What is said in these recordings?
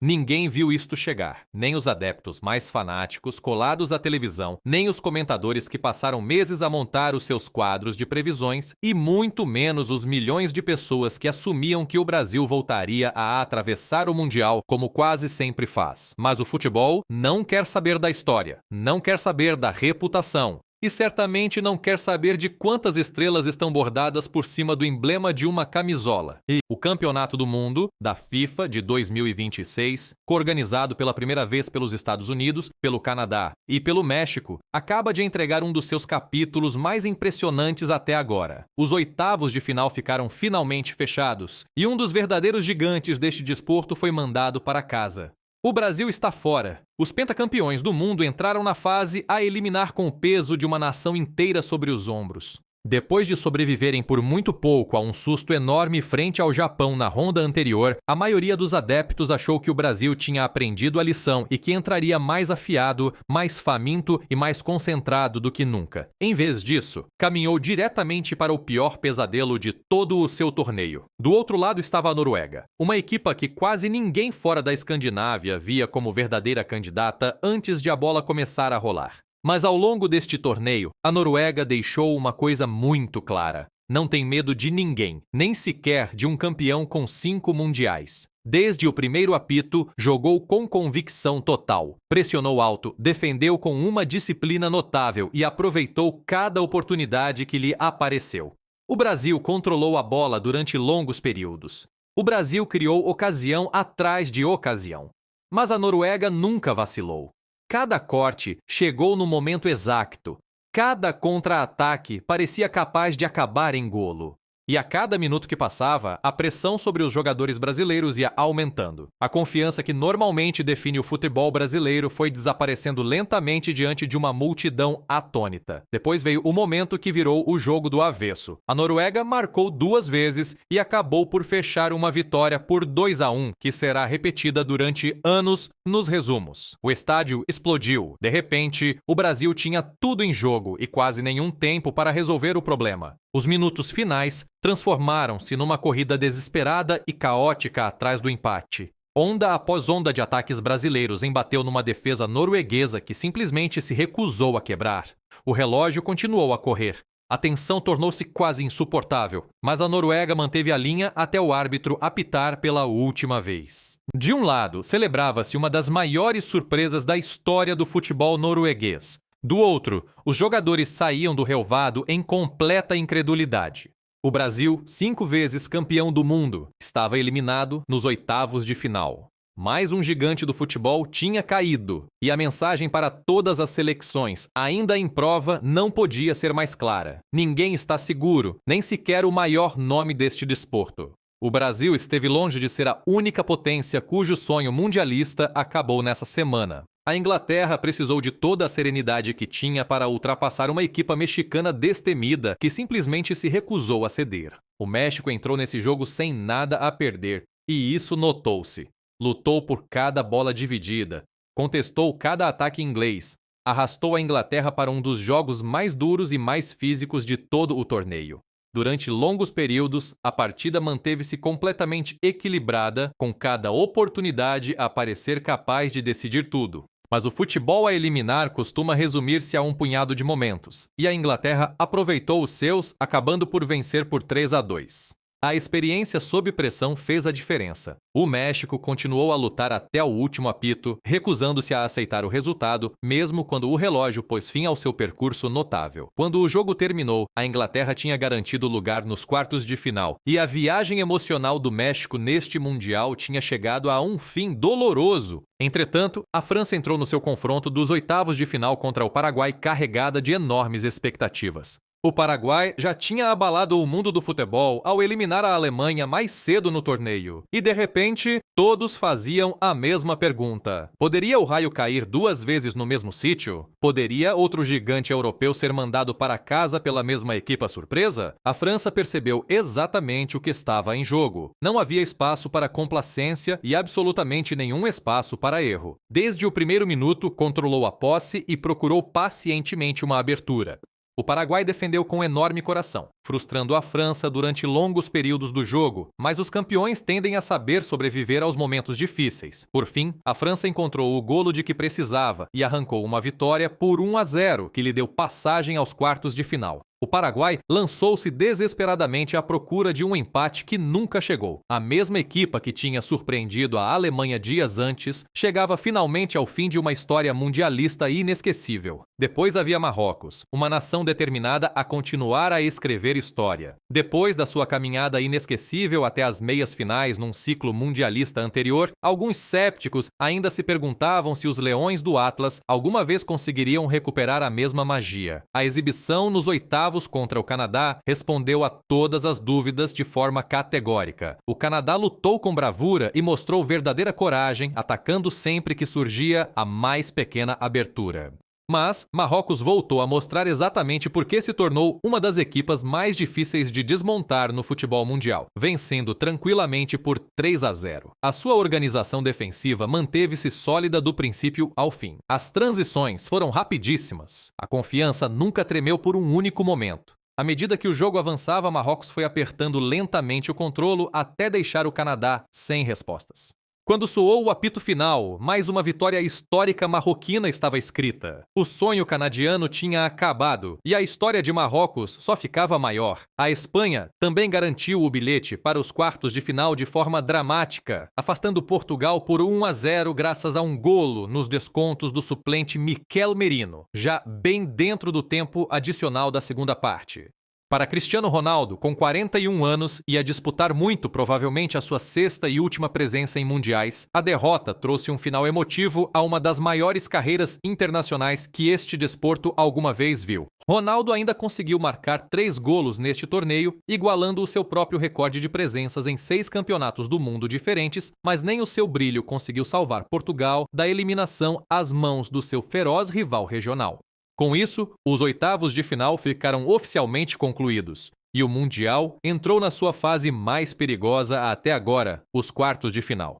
Ninguém viu isto chegar, nem os adeptos mais fanáticos colados à televisão, nem os comentadores que passaram meses a montar os seus quadros de previsões e muito menos os milhões de pessoas que assumiam que o Brasil voltaria a atravessar o Mundial como quase sempre faz. Mas o futebol não quer saber da história, não quer saber da reputação. E certamente não quer saber de quantas estrelas estão bordadas por cima do emblema de uma camisola. E o Campeonato do Mundo, da FIFA, de 2026, coorganizado pela primeira vez pelos Estados Unidos, pelo Canadá e pelo México, acaba de entregar um dos seus capítulos mais impressionantes até agora. Os oitavos de final ficaram finalmente fechados, e um dos verdadeiros gigantes deste desporto foi mandado para casa. O Brasil está fora. Os pentacampeões do mundo entraram na fase a eliminar com o peso de uma nação inteira sobre os ombros. Depois de sobreviverem por muito pouco a um susto enorme frente ao Japão na ronda anterior, a maioria dos adeptos achou que o Brasil tinha aprendido a lição e que entraria mais afiado, mais faminto e mais concentrado do que nunca. Em vez disso, caminhou diretamente para o pior pesadelo de todo o seu torneio. Do outro lado estava a Noruega, uma equipa que quase ninguém fora da Escandinávia via como verdadeira candidata antes de a bola começar a rolar. Mas ao longo deste torneio, a Noruega deixou uma coisa muito clara. Não tem medo de ninguém, nem sequer de um campeão com 5 mundiais. Desde o primeiro apito, jogou com convicção total. Pressionou alto, defendeu com uma disciplina notável e aproveitou cada oportunidade que lhe apareceu. O Brasil controlou a bola durante longos períodos. O Brasil criou ocasião atrás de ocasião. Mas a Noruega nunca vacilou. Cada corte chegou no momento exato. Cada contra-ataque parecia capaz de acabar em golo. E a cada minuto que passava, a pressão sobre os jogadores brasileiros ia aumentando. A confiança que normalmente define o futebol brasileiro foi desaparecendo lentamente diante de uma multidão atônita. Depois veio o momento que virou o jogo do avesso. A Noruega marcou 2 vezes e acabou por fechar uma vitória por 2-1, que será repetida durante anos nos resumos. O estádio explodiu. De repente, o Brasil tinha tudo em jogo e quase nenhum tempo para resolver o problema. Os minutos finais transformaram-se numa corrida desesperada e caótica atrás do empate. Onda após onda de ataques brasileiros embateu numa defesa norueguesa que simplesmente se recusou a quebrar. O relógio continuou a correr. A tensão tornou-se quase insuportável, mas a Noruega manteve a linha até o árbitro apitar pela última vez. De um lado, celebrava-se uma das maiores surpresas da história do futebol norueguês. Do outro, os jogadores saíam do relvado em completa incredulidade. O Brasil, 5 vezes campeão do mundo, estava eliminado nos oitavos de final. Mais um gigante do futebol tinha caído, e a mensagem para todas as seleções, ainda em prova, não podia ser mais clara. Ninguém está seguro, nem sequer o maior nome deste desporto. O Brasil esteve longe de ser a única potência cujo sonho mundialista acabou nessa semana. A Inglaterra precisou de toda a serenidade que tinha para ultrapassar uma equipa mexicana destemida que simplesmente se recusou a ceder. O México entrou nesse jogo sem nada a perder, e isso notou-se. Lutou por cada bola dividida, contestou cada ataque inglês, arrastou a Inglaterra para um dos jogos mais duros e mais físicos de todo o torneio. Durante longos períodos, a partida manteve-se completamente equilibrada, com cada oportunidade a parecer capaz de decidir tudo. Mas o futebol a eliminar costuma resumir-se a um punhado de momentos, e a Inglaterra aproveitou os seus, acabando por vencer por 3-2. A experiência sob pressão fez a diferença. O México continuou a lutar até o último apito, recusando-se a aceitar o resultado, mesmo quando o relógio pôs fim ao seu percurso notável. Quando o jogo terminou, a Inglaterra tinha garantido lugar nos quartos de final, e a viagem emocional do México neste Mundial tinha chegado a um fim doloroso. Entretanto, a França entrou no seu confronto dos oitavos de final contra o Paraguai carregada de enormes expectativas. O Paraguai já tinha abalado o mundo do futebol ao eliminar a Alemanha mais cedo no torneio. E, de repente, todos faziam a mesma pergunta. Poderia o raio cair 2 vezes no mesmo sítio? Poderia outro gigante europeu ser mandado para casa pela mesma equipa surpresa? A França percebeu exatamente o que estava em jogo. Não havia espaço para complacência e absolutamente nenhum espaço para erro. Desde o primeiro minuto, controlou a posse e procurou pacientemente uma abertura. O Paraguai defendeu com enorme coração, frustrando a França durante longos períodos do jogo, mas os campeões tendem a saber sobreviver aos momentos difíceis. Por fim, a França encontrou o golo de que precisava e arrancou uma vitória por 1-0, que lhe deu passagem aos quartos de final. O Paraguai lançou-se desesperadamente à procura de um empate que nunca chegou. A mesma equipa que tinha surpreendido a Alemanha dias antes chegava finalmente ao fim de uma história mundialista inesquecível. Depois havia Marrocos, uma nação determinada a continuar a escrever história. Depois da sua caminhada inesquecível até as meias finais num ciclo mundialista anterior, alguns cépticos ainda se perguntavam se os Leões do Atlas alguma vez conseguiriam recuperar a mesma magia. A exibição nos oitavos contra o Canadá respondeu a todas as dúvidas de forma categórica. O Canadá lutou com bravura e mostrou verdadeira coragem, atacando sempre que surgia a mais pequena abertura. Mas Marrocos voltou a mostrar exatamente por que se tornou uma das equipas mais difíceis de desmontar no futebol mundial, vencendo tranquilamente por 3-0. A sua organização defensiva manteve-se sólida do princípio ao fim. As transições foram rapidíssimas. A confiança nunca tremeu por um único momento. À medida que o jogo avançava, Marrocos foi apertando lentamente o controlo até deixar o Canadá sem respostas. Quando soou o apito final, mais uma vitória histórica marroquina estava escrita. O sonho canadiano tinha acabado e a história de Marrocos só ficava maior. A Espanha também garantiu o bilhete para os quartos de final de forma dramática, afastando Portugal por 1-0 graças a um golo nos descontos do suplente Miquel Merino, já bem dentro do tempo adicional da segunda parte. Para Cristiano Ronaldo, com 41 anos e a disputar muito provavelmente a sua sexta e última presença em mundiais, a derrota trouxe um final emotivo a uma das maiores carreiras internacionais que este desporto alguma vez viu. Ronaldo ainda conseguiu marcar 3 golos neste torneio, igualando o seu próprio recorde de presenças em 6 campeonatos do mundo diferentes, mas nem o seu brilho conseguiu salvar Portugal da eliminação às mãos do seu feroz rival regional. Com isso, os oitavos de final ficaram oficialmente concluídos e o Mundial entrou na sua fase mais perigosa até agora, os quartos de final.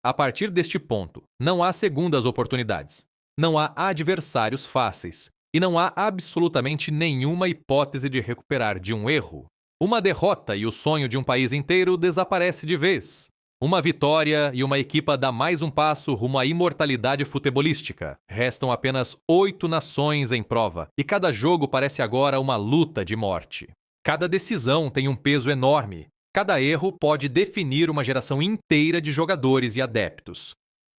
A partir deste ponto, não há segundas oportunidades, não há adversários fáceis e não há absolutamente nenhuma hipótese de recuperar de um erro. Uma derrota e o sonho de um país inteiro desaparece de vez. Uma vitória e uma equipa dá mais um passo rumo à imortalidade futebolística. Restam apenas 8 nações em prova, e cada jogo parece agora uma luta de morte. Cada decisão tem um peso enorme. Cada erro pode definir uma geração inteira de jogadores e adeptos.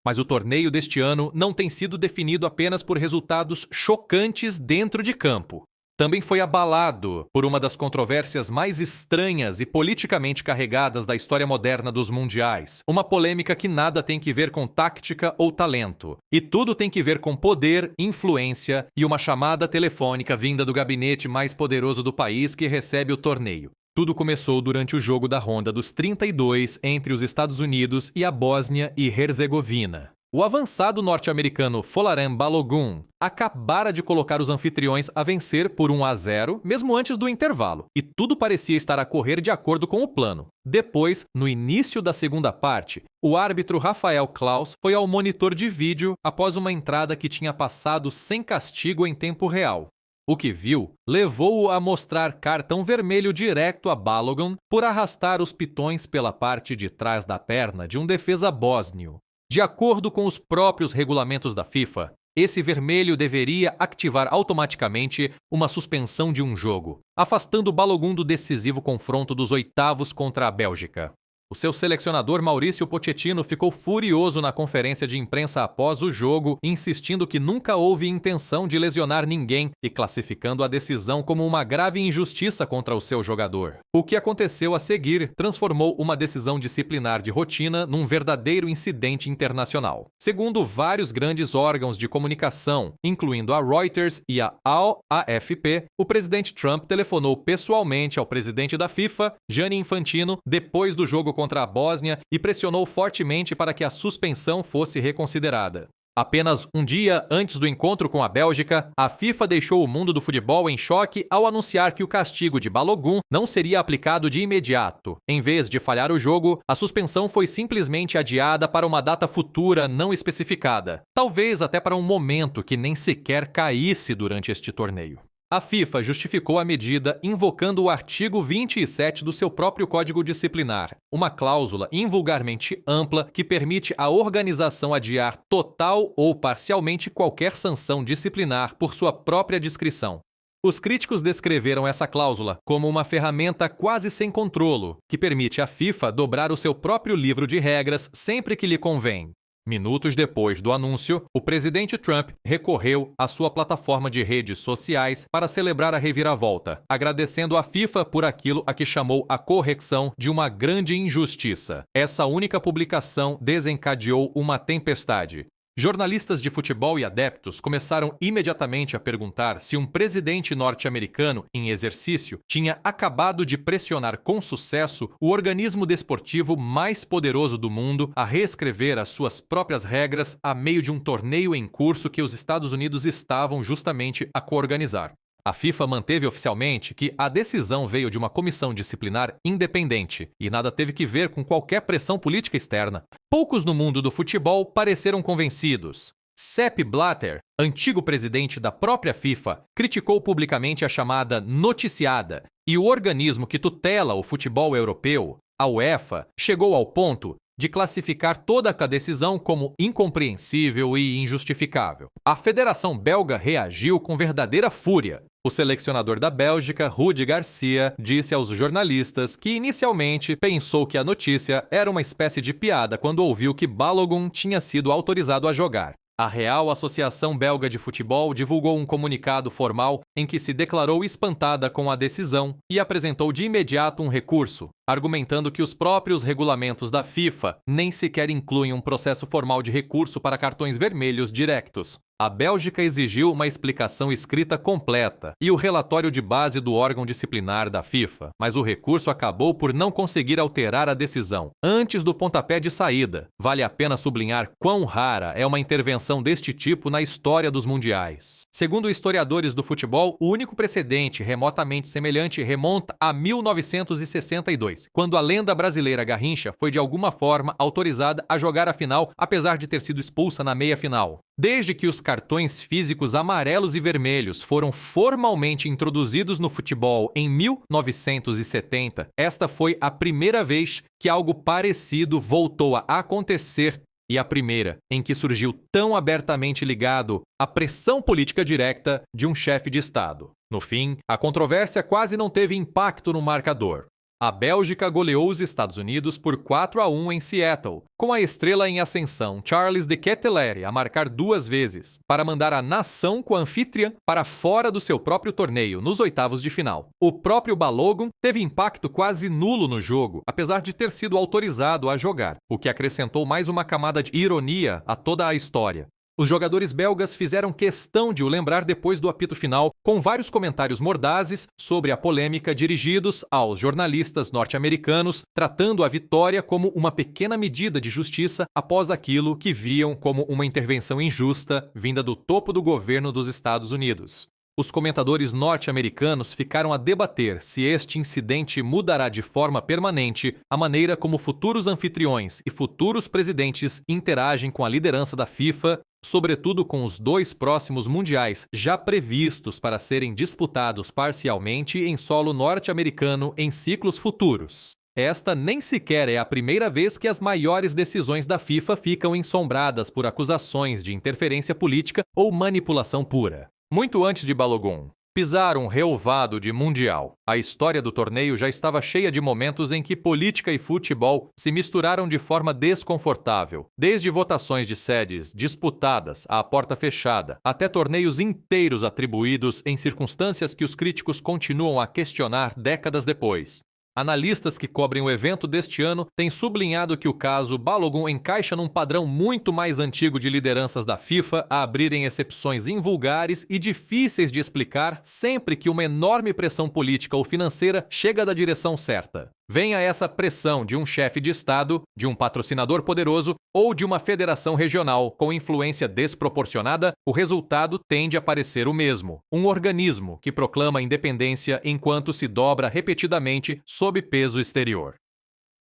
Mas o torneio deste ano não tem sido definido apenas por resultados chocantes dentro de campo. Também foi abalado por uma das controvérsias mais estranhas e politicamente carregadas da história moderna dos mundiais. Uma polêmica que nada tem que ver com tática ou talento. E tudo tem que ver com poder, influência e uma chamada telefônica vinda do gabinete mais poderoso do país que recebe o torneio. Tudo começou durante o jogo da ronda dos 32 entre os Estados Unidos e a Bósnia e Herzegovina. O avançado norte-americano Folarin Balogun acabara de colocar os anfitriões a vencer por 1-0, mesmo antes do intervalo, e tudo parecia estar a correr de acordo com o plano. Depois, no início da segunda parte, o árbitro Rafael Claus foi ao monitor de vídeo após uma entrada que tinha passado sem castigo em tempo real. O que viu levou-o a mostrar cartão vermelho direto a Balogun por arrastar os pitões pela parte de trás da perna de um defesa bósnio. De acordo com os próprios regulamentos da FIFA, esse vermelho deveria ativar automaticamente uma suspensão de um jogo, afastando Balogun do decisivo confronto dos oitavos contra a Bélgica. O seu selecionador Maurício Pochettino ficou furioso na conferência de imprensa após o jogo, insistindo que nunca houve intenção de lesionar ninguém e classificando a decisão como uma grave injustiça contra o seu jogador. O que aconteceu a seguir transformou uma decisão disciplinar de rotina num verdadeiro incidente internacional. Segundo vários grandes órgãos de comunicação, incluindo a Reuters e a AFP, o presidente Trump telefonou pessoalmente ao presidente da FIFA, Gianni Infantino, depois do jogo contra a Bósnia e pressionou fortemente para que a suspensão fosse reconsiderada. Apenas um dia antes do encontro com a Bélgica, a FIFA deixou o mundo do futebol em choque ao anunciar que o castigo de Balogun não seria aplicado de imediato. Em vez de falhar o jogo, a suspensão foi simplesmente adiada para uma data futura não especificada, talvez até para um momento que nem sequer caísse durante este torneio. A FIFA justificou a medida invocando o artigo 27 do seu próprio Código Disciplinar, uma cláusula invulgarmente ampla que permite à organização adiar total ou parcialmente qualquer sanção disciplinar por sua própria discrição. Os críticos descreveram essa cláusula como uma ferramenta quase sem controlo, que permite à FIFA dobrar o seu próprio livro de regras sempre que lhe convém. Minutos depois do anúncio, o presidente Trump recorreu à sua plataforma de redes sociais para celebrar a reviravolta, agradecendo à FIFA por aquilo a que chamou a correção de uma grande injustiça. Essa única publicação desencadeou uma tempestade. Jornalistas de futebol e adeptos começaram imediatamente a perguntar se um presidente norte-americano em exercício tinha acabado de pressionar com sucesso o organismo desportivo mais poderoso do mundo a reescrever as suas próprias regras a meio de um torneio em curso que os Estados Unidos estavam justamente a coorganizar. A FIFA manteve oficialmente que a decisão veio de uma comissão disciplinar independente e nada teve que ver com qualquer pressão política externa. Poucos no mundo do futebol pareceram convencidos. Sepp Blatter, antigo presidente da própria FIFA, criticou publicamente a chamada noticiada e o organismo que tutela o futebol europeu, a UEFA, chegou ao ponto de classificar toda a decisão como incompreensível e injustificável. A Federação Belga reagiu com verdadeira fúria. O selecionador da Bélgica, Rudi Garcia, disse aos jornalistas que inicialmente pensou que a notícia era uma espécie de piada quando ouviu que Balogun tinha sido autorizado a jogar. A Real Associação Belga de Futebol divulgou um comunicado formal em que se declarou espantada com a decisão e apresentou de imediato um recurso, argumentando que os próprios regulamentos da FIFA nem sequer incluem um processo formal de recurso para cartões vermelhos diretos. A Bélgica exigiu uma explicação escrita completa e o relatório de base do órgão disciplinar da FIFA, mas o recurso acabou por não conseguir alterar a decisão antes do pontapé de saída. Vale a pena sublinhar quão rara é uma intervenção deste tipo na história dos mundiais. Segundo historiadores do futebol, o único precedente remotamente semelhante remonta a 1962, quando a lenda brasileira Garrincha foi de alguma forma autorizada a jogar a final, apesar de ter sido expulsa na meia-final. Desde que os cartões físicos amarelos e vermelhos foram formalmente introduzidos no futebol em 1970, esta foi a primeira vez que algo parecido voltou a acontecer e a primeira em que surgiu tão abertamente ligado à pressão política direta de um chefe de Estado. No fim, a controvérsia quase não teve impacto no marcador. A Bélgica goleou os Estados Unidos por 4-1 em Seattle, com a estrela em ascensão Charles de Ketelaere a marcar 2 vezes, para mandar a nação co-anfitriã para fora do seu próprio torneio, nos oitavos de final. O próprio Balogun teve impacto quase nulo no jogo, apesar de ter sido autorizado a jogar, o que acrescentou mais uma camada de ironia a toda a história. Os jogadores belgas fizeram questão de o lembrar depois do apito final, com vários comentários mordazes sobre a polêmica dirigidos aos jornalistas norte-americanos, tratando a vitória como uma pequena medida de justiça após aquilo que viam como uma intervenção injusta vinda do topo do governo dos Estados Unidos. Os comentadores norte-americanos ficaram a debater se este incidente mudará de forma permanente a maneira como futuros anfitriões e futuros presidentes interagem com a liderança da FIFA, sobretudo com os 2 próximos mundiais já previstos para serem disputados parcialmente em solo norte-americano em ciclos futuros. Esta nem sequer é a primeira vez que as maiores decisões da FIFA ficam ensombradas por acusações de interferência política ou manipulação pura. Muito antes de Balogun pisar um relvado de mundial, a história do torneio já estava cheia de momentos em que política e futebol se misturaram de forma desconfortável, desde votações de sedes disputadas à porta fechada, até torneios inteiros atribuídos em circunstâncias que os críticos continuam a questionar décadas depois. Analistas que cobrem o evento deste ano têm sublinhado que o caso Balogun encaixa num padrão muito mais antigo de lideranças da FIFA a abrirem exceções invulgares e difíceis de explicar sempre que uma enorme pressão política ou financeira chega da direção certa. Venha essa pressão de um chefe de Estado, de um patrocinador poderoso ou de uma federação regional com influência desproporcionada, o resultado tende a parecer o mesmo. Um organismo que proclama independência enquanto se dobra repetidamente sob peso exterior.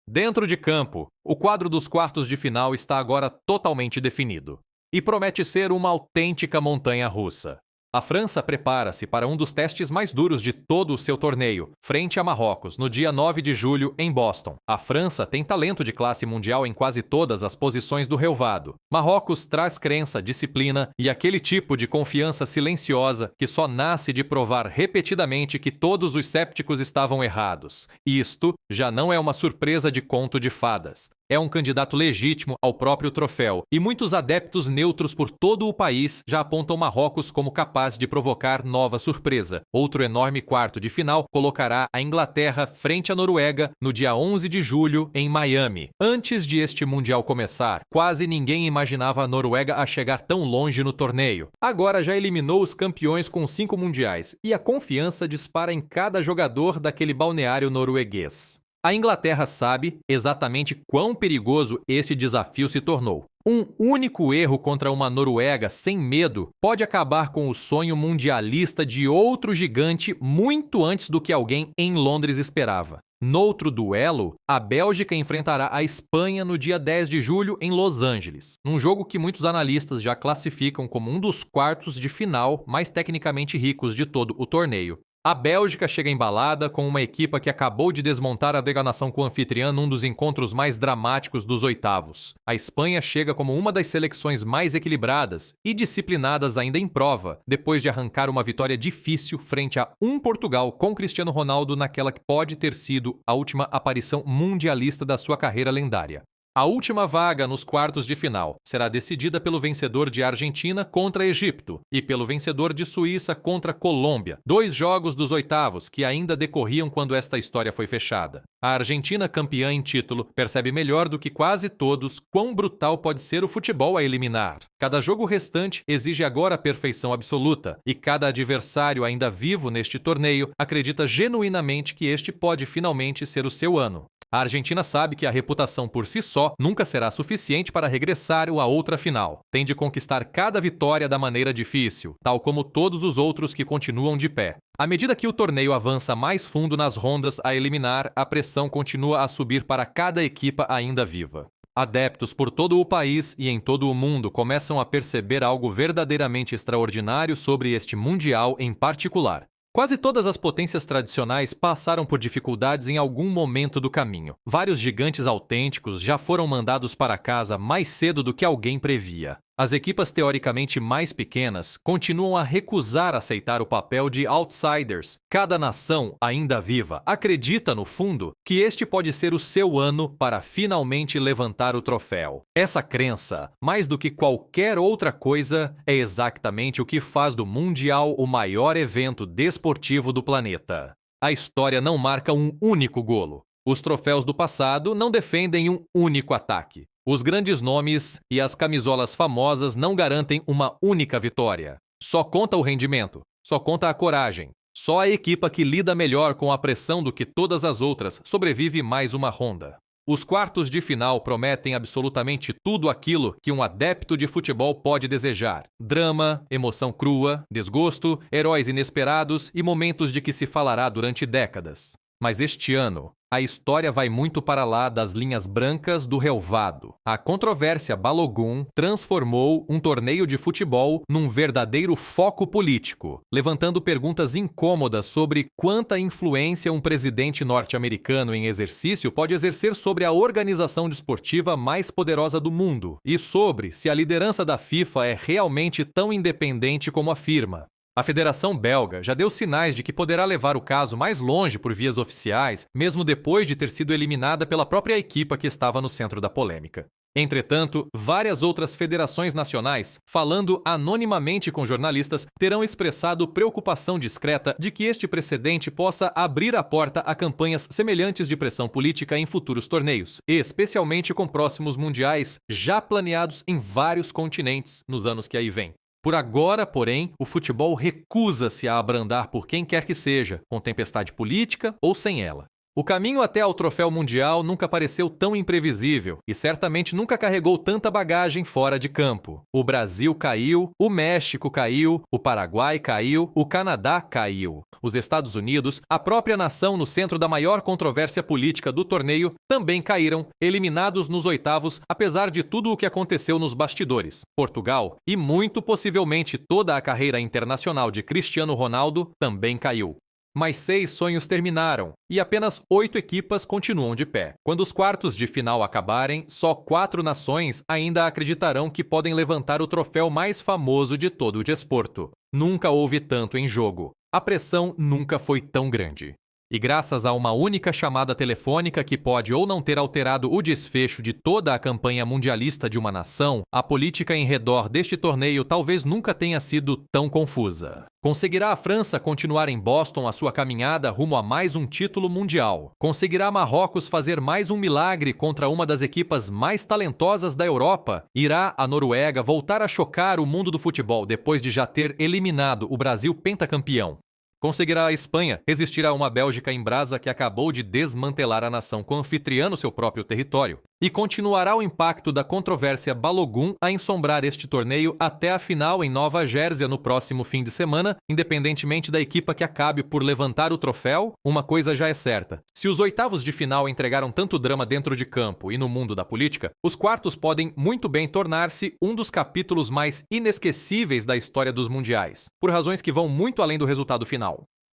Dentro de campo, o quadro dos quartos de final está agora totalmente definido e promete ser uma autêntica montanha-russa. A França prepara-se para um dos testes mais duros de todo o seu torneio, frente a Marrocos, no dia 9 de julho, em Boston. A França tem talento de classe mundial em quase todas as posições do relvado. Marrocos traz crença, disciplina e aquele tipo de confiança silenciosa que só nasce de provar repetidamente que todos os sépticos estavam errados. Isto já não é uma surpresa de conto de fadas. É um candidato legítimo ao próprio troféu, e muitos adeptos neutros por todo o país já apontam Marrocos como capaz de provocar nova surpresa. Outro enorme quarto de final colocará a Inglaterra frente à Noruega no dia 11 de julho, em Miami. Antes de este Mundial começar, quase ninguém imaginava a Noruega a chegar tão longe no torneio. Agora já eliminou os campeões com 5 mundiais, e a confiança dispara em cada jogador daquele balneário norueguês. A Inglaterra sabe exatamente quão perigoso este desafio se tornou. Um único erro contra uma Noruega sem medo pode acabar com o sonho mundialista de outro gigante muito antes do que alguém em Londres esperava. Noutro duelo, a Bélgica enfrentará a Espanha no dia 10 de julho em Los Angeles, num jogo que muitos analistas já classificam como um dos quartos de final mais tecnicamente ricos de todo o torneio. A Bélgica chega embalada com uma equipa que acabou de desmontar a deganação com o anfitriã num dos encontros mais dramáticos dos oitavos. A Espanha chega como uma das seleções mais equilibradas e disciplinadas ainda em prova, depois de arrancar uma vitória difícil frente a um Portugal com Cristiano Ronaldo naquela que pode ter sido a última aparição mundialista da sua carreira lendária. A última vaga nos quartos de final será decidida pelo vencedor de Argentina contra Egito e pelo vencedor de Suíça contra Colômbia, 2 jogos dos oitavos que ainda decorriam quando esta história foi fechada. A Argentina, campeã em título, percebe melhor do que quase todos quão brutal pode ser o futebol a eliminar. Cada jogo restante exige agora a perfeição absoluta, e cada adversário ainda vivo neste torneio acredita genuinamente que este pode finalmente ser o seu ano. A Argentina sabe que a reputação por si só nunca será suficiente para regressar à outra final. Tem de conquistar cada vitória da maneira difícil, tal como todos os outros que continuam de pé. À medida que o torneio avança mais fundo nas rondas a eliminar, a pressão continua a subir para cada equipa ainda viva. Adeptos por todo o país e em todo o mundo começam a perceber algo verdadeiramente extraordinário sobre este Mundial em particular. Quase todas as potências tradicionais passaram por dificuldades em algum momento do caminho. Vários gigantes autênticos já foram mandados para casa mais cedo do que alguém previa. As equipas teoricamente mais pequenas continuam a recusar aceitar o papel de outsiders. Cada nação, ainda viva, acredita, no fundo, que este pode ser o seu ano para finalmente levantar o troféu. Essa crença, mais do que qualquer outra coisa, é exatamente o que faz do Mundial o maior evento desportivo do planeta. A história não marca um único golo. Os troféus do passado não defendem um único ataque. Os grandes nomes e as camisolas famosas não garantem uma única vitória. Só conta o rendimento, só conta a coragem. Só a equipa que lida melhor com a pressão do que todas as outras sobrevive mais uma ronda. Os quartos de final prometem absolutamente tudo aquilo que um adepto de futebol pode desejar. Drama, emoção crua, desgosto, heróis inesperados e momentos de que se falará durante décadas. Mas este ano, a história vai muito para lá das linhas brancas do relvado. A controvérsia Balogun transformou um torneio de futebol num verdadeiro foco político, levantando perguntas incômodas sobre quanta influência um presidente norte-americano em exercício pode exercer sobre a organização desportiva mais poderosa do mundo e sobre se a liderança da FIFA é realmente tão independente como afirma. A Federação Belga já deu sinais de que poderá levar o caso mais longe por vias oficiais, mesmo depois de ter sido eliminada pela própria equipa que estava no centro da polêmica. Entretanto, várias outras federações nacionais, falando anonimamente com jornalistas, terão expressado preocupação discreta de que este precedente possa abrir a porta a campanhas semelhantes de pressão política em futuros torneios, especialmente com próximos mundiais já planeados em vários continentes nos anos que aí vêm. Por agora, porém, o futebol recusa-se a abrandar por quem quer que seja, com tempestade política ou sem ela. O caminho até ao troféu mundial nunca pareceu tão imprevisível e certamente nunca carregou tanta bagagem fora de campo. O Brasil caiu, o México caiu, o Paraguai caiu, o Canadá caiu. Os Estados Unidos, a própria nação no centro da maior controvérsia política do torneio, também caíram, eliminados nos oitavos, apesar de tudo o que aconteceu nos bastidores. Portugal, e muito possivelmente toda a carreira internacional de Cristiano Ronaldo, também caiu. Mas 6 sonhos terminaram e apenas 8 equipas continuam de pé. Quando os quartos de final acabarem, só 4 nações ainda acreditarão que podem levantar o troféu mais famoso de todo o desporto. Nunca houve tanto em jogo. A pressão nunca foi tão grande. E graças a uma única chamada telefônica que pode ou não ter alterado o desfecho de toda a campanha mundialista de uma nação, a política em redor deste torneio talvez nunca tenha sido tão confusa. Conseguirá a França continuar em Boston a sua caminhada rumo a mais um título mundial? Conseguirá Marrocos fazer mais um milagre contra uma das equipas mais talentosas da Europa? Irá a Noruega voltar a chocar o mundo do futebol depois de já ter eliminado o Brasil pentacampeão? Conseguirá a Espanha resistir a uma Bélgica em brasa que acabou de desmantelar a nação co-anfitriã no seu próprio território? E continuará o impacto da controvérsia Balogun a ensombrar este torneio até a final em Nova Jersey no próximo fim de semana, independentemente da equipa que acabe por levantar o troféu? Uma coisa já é certa. Se os oitavos de final entregaram tanto drama dentro de campo e no mundo da política, os quartos podem muito bem tornar-se um dos capítulos mais inesquecíveis da história dos mundiais, por razões que vão muito além do resultado final.